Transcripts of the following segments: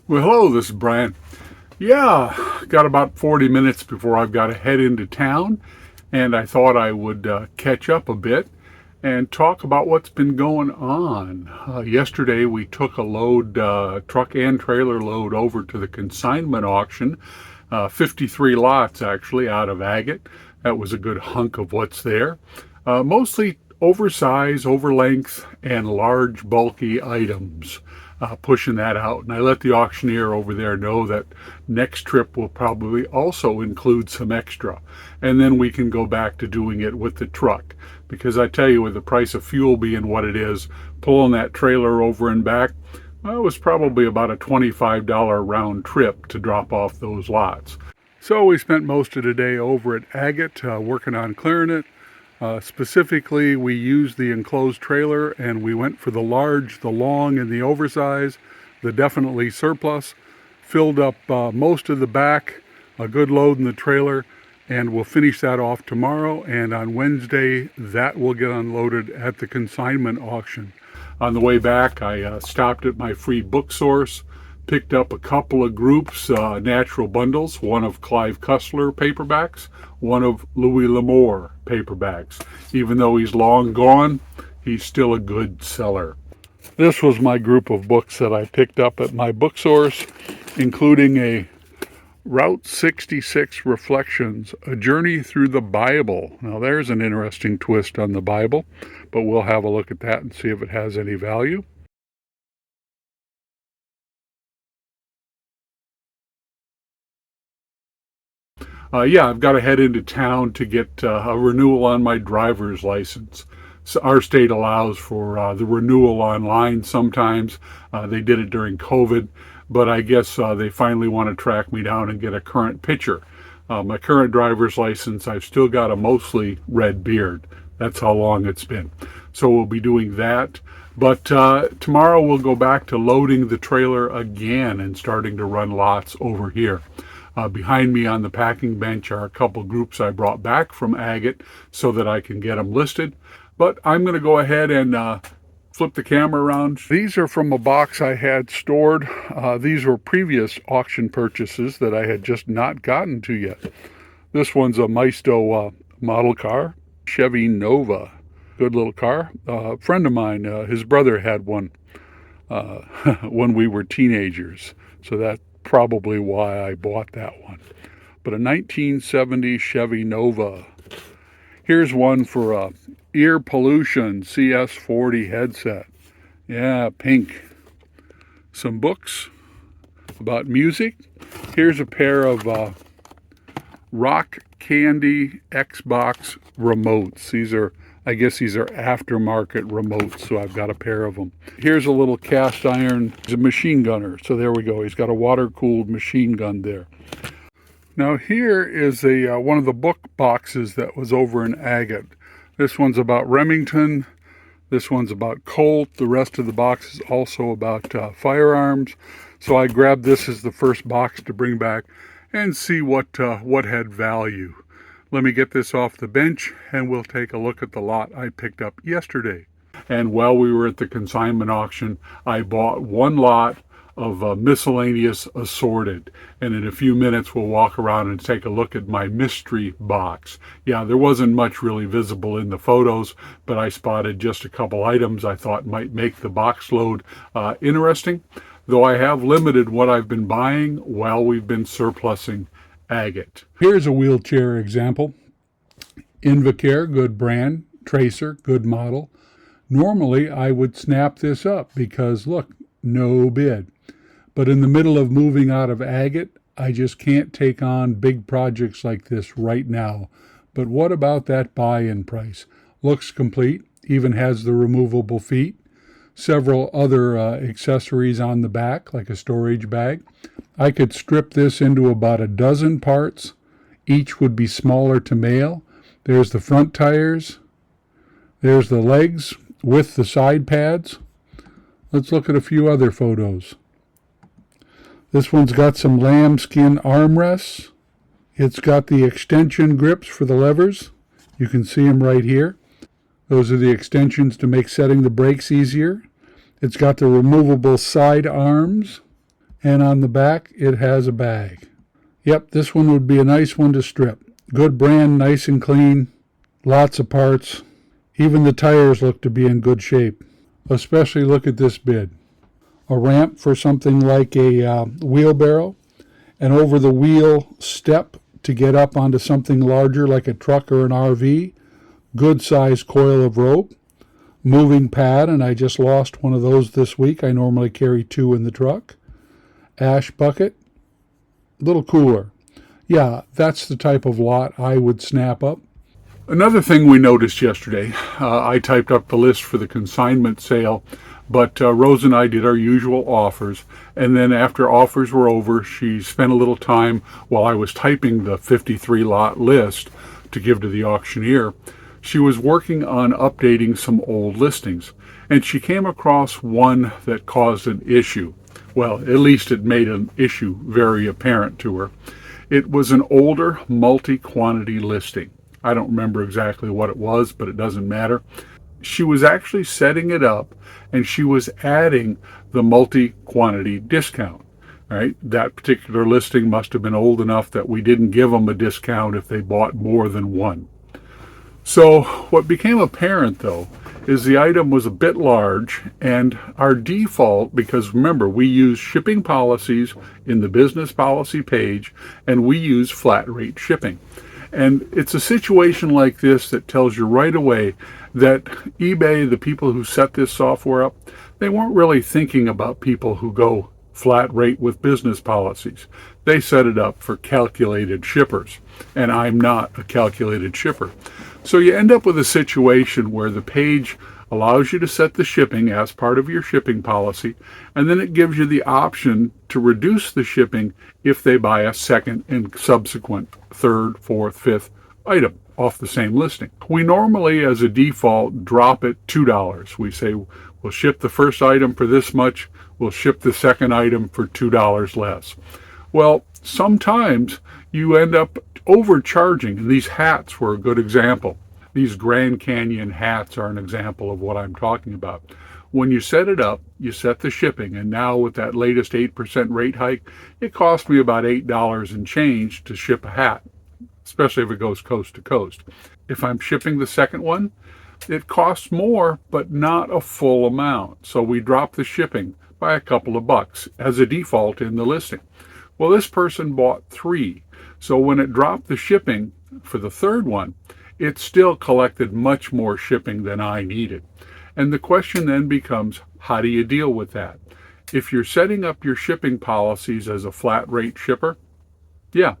Well, hello, this is Brian. Yeah, got about 40 minutes before I've got to head into town, and I thought I would catch up a bit and talk about what's been going on. Yesterday, we took a load, truck and trailer load, over to the consignment auction, 53 lots actually out of Agate. That was a good hunk of what's there. Mostly oversize, overlength, and large, bulky items. Pushing that out. And I let the auctioneer over there know that next trip will probably also include some extra. And then we can go back to doing it with the truck. Because I tell you, with the price of fuel being what it is, pulling that trailer over and back, well, it was probably about a $25 round trip to drop off those lots. So we spent most of the day over at Agate working on clearing it. Specifically, we used the enclosed trailer and we went for the large, the long, and the oversize, the definitely surplus. Filled up most of the back, a good load in the trailer, and we'll finish that off tomorrow. And on Wednesday, that will get unloaded at the consignment auction. On the way back, I stopped at my free book source, picked up a couple of groups, natural bundles, one of Clive Cussler paperbacks, one of Louis L'Amour paperbacks. Even though he's long gone, he's still a good seller. This was my group of books that I picked up at my book source, including a Route 66 Reflections, A Journey Through the Bible. Now there's an interesting twist on the Bible, but we'll have a look at that and see if it has any value. Yeah, I've got to head into town to get a renewal on my driver's license. So our state allows for the renewal online sometimes. They did it during COVID, but I guess they finally want to track me down and get a current picture. My current driver's license, I've still got a mostly red beard. That's how long it's been. So we'll be doing that. But tomorrow we'll go back to loading the trailer again and starting to run lots over here. Behind me on the packing bench are a couple groups I brought back from Agate so that I can get them listed. But I'm going to go ahead and flip the camera around. These are from a box I had stored. These were previous auction purchases that I had just not gotten to yet. This one's a Maisto model car, Chevy Nova. Good little car. A friend of mine, his brother had one when we were teenagers. So that's probably why I bought that one. But a 1970 Chevy Nova. Here's one for a ear pollution CS40 headset. Yeah, pink. Some books about music. Here's a pair of Rock Candy Xbox remotes. I guess these are aftermarket remotes, so I've got a pair of them. Here's a little cast iron. He's a machine gunner, so there we go. He's got a water-cooled machine gun there. Now here is one of the book boxes that was over in Agate. This one's about Remington. This one's about Colt. The rest of the box is also about firearms. So I grabbed this as the first box to bring back and see what had value. Let me get this off the bench and we'll take a look at the lot I picked up yesterday. And while we were at the consignment auction, I bought one lot of miscellaneous assorted. And in a few minutes, we'll walk around and take a look at my mystery box. Yeah, there wasn't much really visible in the photos, but I spotted just a couple items I thought might make the box load interesting, though I have limited what I've been buying while we've been surplusing Agate. Here's a wheelchair example. Invacare, good brand. Tracer, good model. Normally, I would snap this up because, look, no bid. But in the middle of moving out of Agate, I just can't take on big projects like this right now. But what about that buy-in price? Looks complete, even has the removable feet. Several other accessories on the back, like a storage bag. I could strip this into about a dozen parts. Each would be smaller to mail. There's the front tires. There's the legs with the side pads. Let's look at a few other photos. This one's got some lambskin armrests. It's got the extension grips for the levers. You can see them right here. Those are the extensions to make setting the brakes easier. It's got the removable side arms. And on the back, it has a bag. Yep, this one would be a nice one to strip. Good brand, nice and clean, lots of parts. Even the tires look to be in good shape. Especially look at this bid. A ramp for something like a wheelbarrow, an over the wheel step to get up onto something larger like a truck or an RV, good sized coil of rope, moving pad, and I just lost one of those this week. I normally carry 2 in the truck. Ash bucket, little cooler. Yeah, that's the type of lot I would snap up. Another thing we noticed yesterday, I typed up the list for the consignment sale, but Rose and I did our usual offers, and then after offers were over, she spent a little time while I was typing the 53 lot list to give to the auctioneer. She was working on updating some old listings, and she came across one that caused an issue. Well, at least it made an issue very apparent to her. It was an older multi-quantity listing. I don't remember exactly what it was, but it doesn't matter. She was actually setting it up, and she was adding the multi-quantity discount. All right, that particular listing must have been old enough that we didn't give them a discount if they bought more than one. So what became apparent, though, is the item was a bit large, and our default, because remember, we use shipping policies in the business policy page, and we use flat rate shipping. And it's a situation like this that tells you right away that eBay, the people who set this software up, they weren't really thinking about people who go flat rate with business policies. They set it up for calculated shippers, and I'm not a calculated shipper. So you end up with a situation where the page allows you to set the shipping as part of your shipping policy, and then it gives you the option to reduce the shipping if they buy a second and subsequent third, fourth, fifth item off the same listing. We normally, as a default, drop it $2. We say we'll ship the first item for this much, we'll ship the second item for $2 less. Well, sometimes you end up overcharging, and these hats were a good example. These Grand Canyon hats are an example of what I'm talking about. When you set it up, you set the shipping, and now with that latest 8% rate hike, it cost me about $8 and change to ship a hat, especially if it goes coast to coast. If I'm shipping the second one, it costs more, but not a full amount. So we drop the shipping by a couple of bucks as a default in the listing. Well, this person bought 3. So when it dropped the shipping for the third one, it still collected much more shipping than I needed. And the question then becomes, how do you deal with that? If you're setting up your shipping policies as a flat rate shipper, yeah,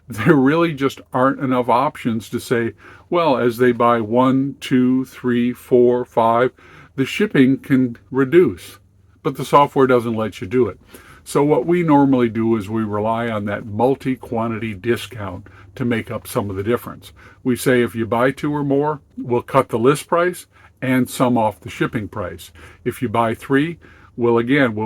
there really just aren't enough options to say, well, as they buy 1, 2, 3, 4, 5, the shipping can reduce, but the software doesn't let you do it. So what we normally do is we rely on that multi-quantity discount to make up some of the difference. We say if you buy 2 or more, we'll cut the list price and some off the shipping price. If you buy 3, we'll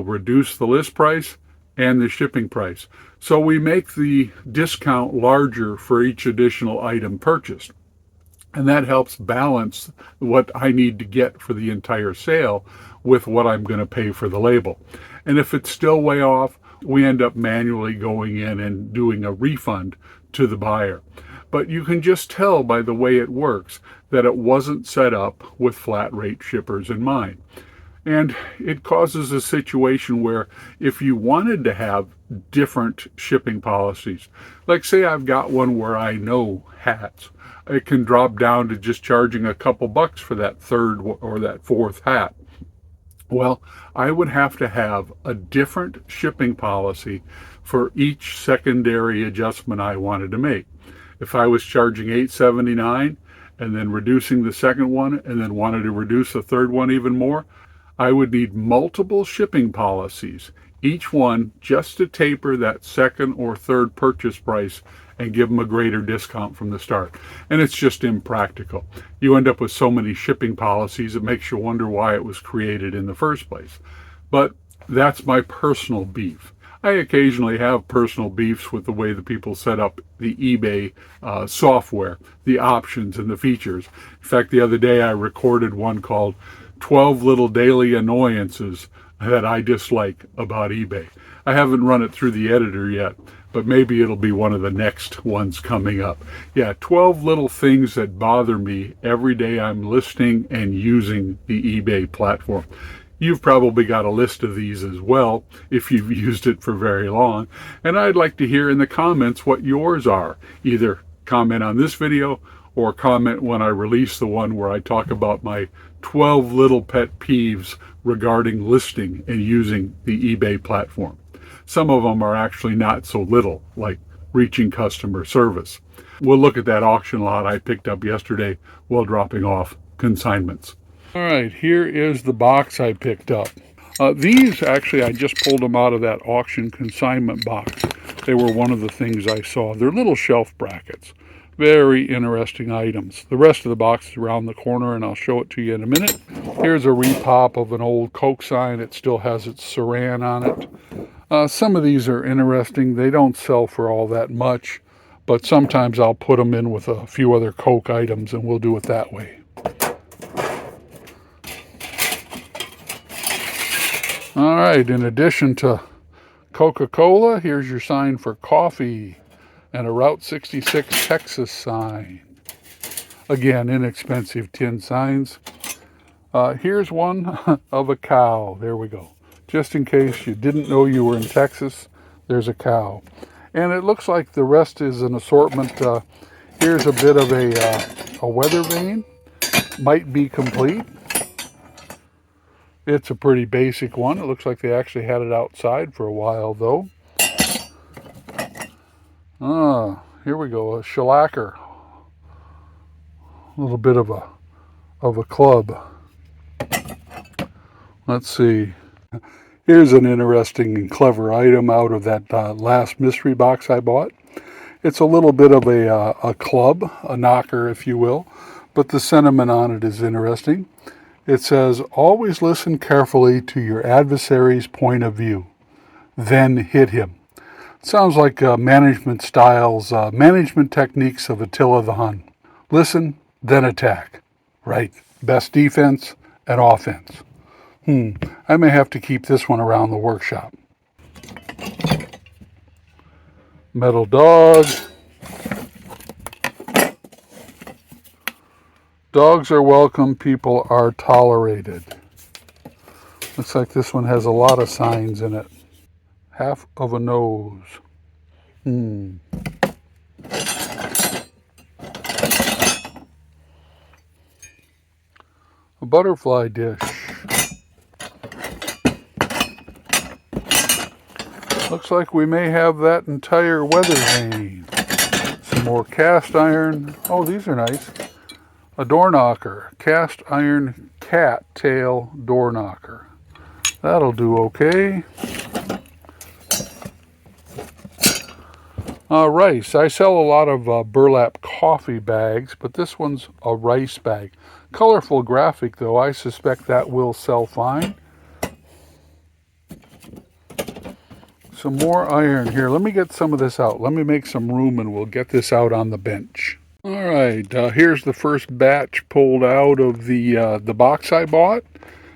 reduce the list price and the shipping price. So we make the discount larger for each additional item purchased. And that helps balance what I need to get for the entire sale with what I'm going to pay for the label. And if it's still way off, we end up manually going in and doing a refund to the buyer. But you can just tell by the way it works that it wasn't set up with flat rate shippers in mind. And it causes a situation where if you wanted to have different shipping policies, like say I've got one where I know hats, it can drop down to just charging a couple bucks for that third or that fourth hat. Well, I would have to have a different shipping policy for each secondary adjustment I wanted to make. If I was charging $8.79 and then reducing the second one and then wanted to reduce the third one even more, I would need multiple shipping policies, each one just to taper that second or third purchase price and give them a greater discount from the start. And it's just impractical. You end up with so many shipping policies, it makes you wonder why it was created in the first place. But that's my personal beef. I occasionally have personal beefs with the way the people set up the eBay software, the options and the features. In fact, the other day I recorded one called 12 Little Daily Annoyances that I dislike about eBay. I haven't run it through the editor yet, but maybe it'll be one of the next ones coming up. Yeah, 12 little things that bother me every day I'm listing and using the eBay platform. You've probably got a list of these as well if you've used it for very long. And I'd like to hear in the comments what yours are. Either comment on this video or comment when I release the one where I talk about my 12 little pet peeves regarding listing and using the eBay platform. Some of them are actually not so little, like reaching customer service. We'll look at that auction lot I picked up yesterday while dropping off consignments. All right, here is the box I picked up. These, actually, I just pulled them out of that auction consignment box. They were one of the things I saw. They're little shelf brackets. Very interesting items. The rest of the box is around the corner, and I'll show it to you in a minute. Here's a repop of an old Coke sign. It still has its saran on it. Some of these are interesting. They don't sell for all that much, but sometimes I'll put them in with a few other Coke items, and we'll do it that way. All right, in addition to Coca-Cola, here's your sign for coffee and a Route 66 Texas sign. Again, inexpensive tin signs. Here's one of a cow. There we go. Just in case you didn't know you were in Texas, there's a cow. And it looks like the rest is an assortment. Here's a bit of a weather vane. Might be complete. It's a pretty basic one. It looks like they actually had it outside for a while, though. Here we go, a shellacker. A little bit of a club. Let's see. Here's an interesting and clever item out of that last mystery box I bought. It's a little bit of a club, a knocker, if you will, but the sentiment on it is interesting. It says, always listen carefully to your adversary's point of view, then hit him. Sounds like management styles, management techniques of Attila the Hun. Listen, then attack. Right. Best defense and offense. I may have to keep this one around the workshop. Metal dog. Dogs are welcome, people are tolerated. Looks like this one has a lot of signs in it. Half of a nose. A butterfly dish. Looks like we may have that entire weather vane. Some more cast iron. Oh, these are nice. A door knocker, cast iron cat tail door knocker. That'll do okay. Rice. I sell a lot of burlap coffee bags, but this one's a rice bag. Colorful graphic, though. I suspect that will sell fine. Some more iron here. Let me get some of this out. Let me make some room and we'll get this out on the bench. All right, here's the first batch pulled out of the box I bought.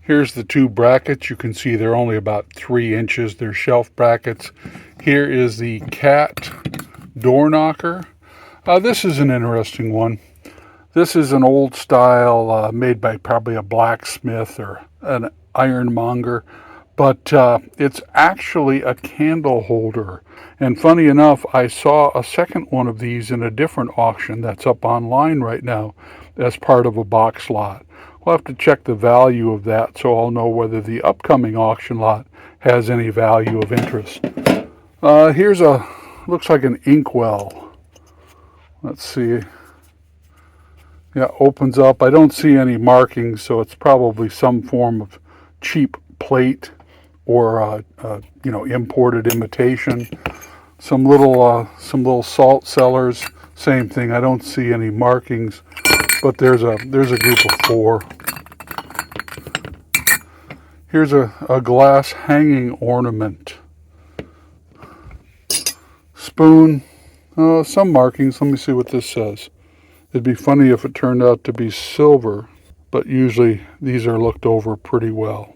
Here's the two brackets. You can see they're only about 3 inches. They're shelf brackets. Here is the cat door knocker. This is an interesting one. This is an old style made by probably a blacksmith or an ironmonger. But it's actually a candle holder. And funny enough, I saw a second one of these in a different auction that's up online right now as part of a box lot. We'll have to check the value of that so I'll know whether the upcoming auction lot has any value of interest. Here's looks like an inkwell. Let's see. Yeah, opens up. I don't see any markings, so it's probably some form of cheap plate or imported imitation. Some little salt cellars, same thing. I don't see any markings, but there's a group of 4. Here's a glass hanging ornament. Spoon, some markings. Let me see what this says. It'd be funny if it turned out to be silver, but usually these are looked over pretty well.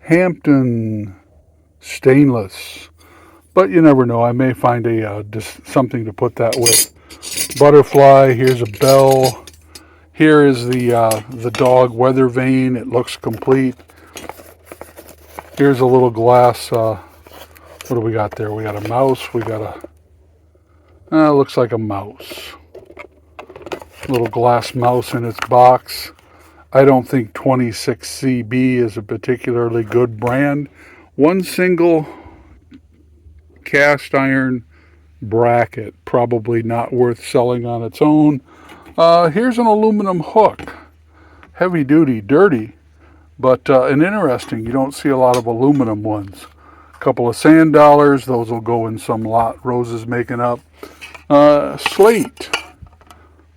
Hampton stainless. But you never know. I may find just something to put that with. Butterfly. Here's a bell. Here is the dog weather vane. It looks complete. Here's a little glass. What do we got there? We got a mouse. We got looks like a mouse. Little glass mouse in its box. I don't think 26CB is a particularly good brand. One single cast iron bracket, probably not worth selling on its own. Here's an aluminum hook. Heavy duty, dirty, but an interesting. You don't see a lot of aluminum ones. A couple of sand dollars. Those will go in some lot Rose is making up. Slate.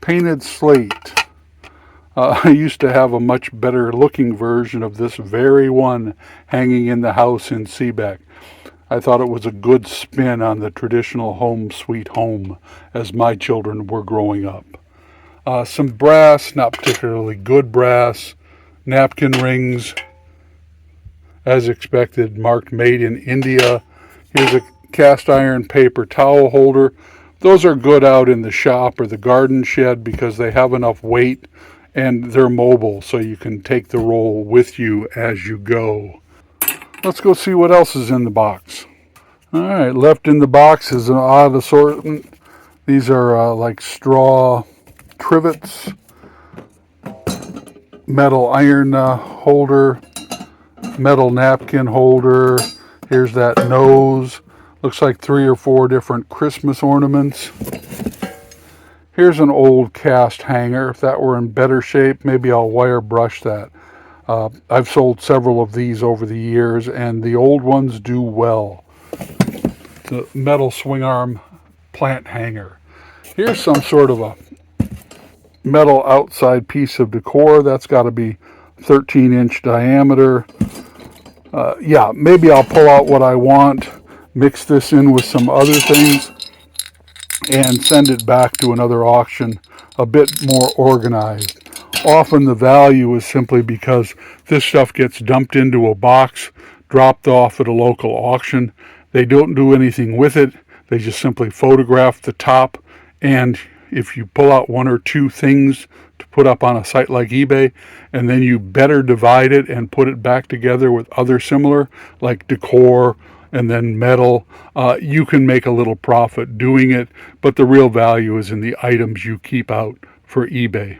Painted slate. I used to have a much better looking version of this very one hanging in the house in Seebeck. I thought it was a good spin on the traditional home sweet home as my children were growing up. Some brass, not particularly good brass. Napkin rings, as expected, marked made in India. Here's a cast iron paper towel holder. Those are good out in the shop or the garden shed because they have enough weight and they're mobile, so you can take the roll with you as you go. Let's go see what else is in the box. All right, left in the box is an odd assortment. These are like straw trivets, metal iron holder, metal napkin holder. Here's that nose. Looks like 3 or 4 different Christmas ornaments. Here's an old cast hanger. If that were in better shape, maybe I'll wire brush that. I've sold several of these over the years, and the old ones do well. The metal swing arm plant hanger. Here's some sort of a metal outside piece of decor. That's got to be 13-inch diameter. Yeah, maybe I'll pull out what I want, mix this in with some other things, and send it back to another auction a bit more organized. Often the value is simply because this stuff gets dumped into a box, dropped off at a local auction. They don't do anything with it. They just simply photograph the top, and if you pull out 1 or 2 things to put up on a site like eBay, and then you better divide it and put it back together with other similar, like decor and then metal, you can make a little profit doing it, but the real value is in the items you keep out for eBay.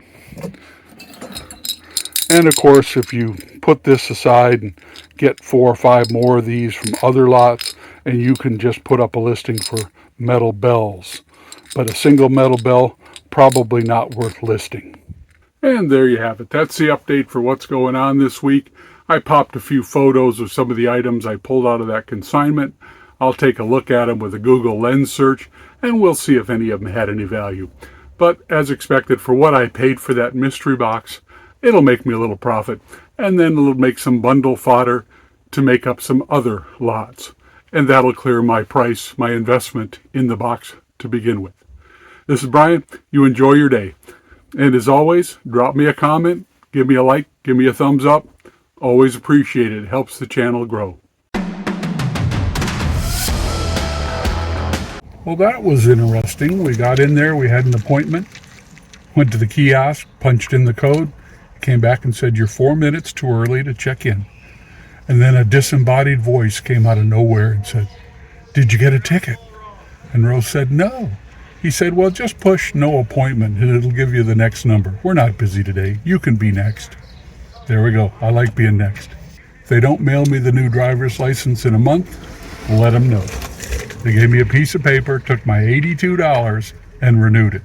And of course, if you put this aside and get 4 or 5 more of these from other lots, and you can just put up a listing for metal bells. But a single metal bell, probably not worth listing. And there you have it. That's the update for what's going on this week. I popped a few photos of some of the items I pulled out of that consignment. I'll take a look at them with a Google Lens search, and we'll see if any of them had any value. But as expected, for what I paid for that mystery box, it'll make me a little profit, and then it'll make some bundle fodder to make up some other lots. And that'll clear my price, my investment in the box to begin with. This is Brian. You enjoy your day. And as always, drop me a comment, give me a like, give me a thumbs up. Always appreciate it. It helps the channel grow. Well, that was interesting. We got in there, we had an appointment, went to the kiosk, punched in the code, came back and said, "You're 4 minutes too early to check in." And then a disembodied voice came out of nowhere and said, "Did you get a ticket?" And Rose said, "No." He said, "Well, just push no appointment and it'll give you the next number. We're not busy today. You can be next." There we go. I like being next. If they don't mail me the new driver's license in a month, let them know. They gave me a piece of paper, took my $82 and renewed it.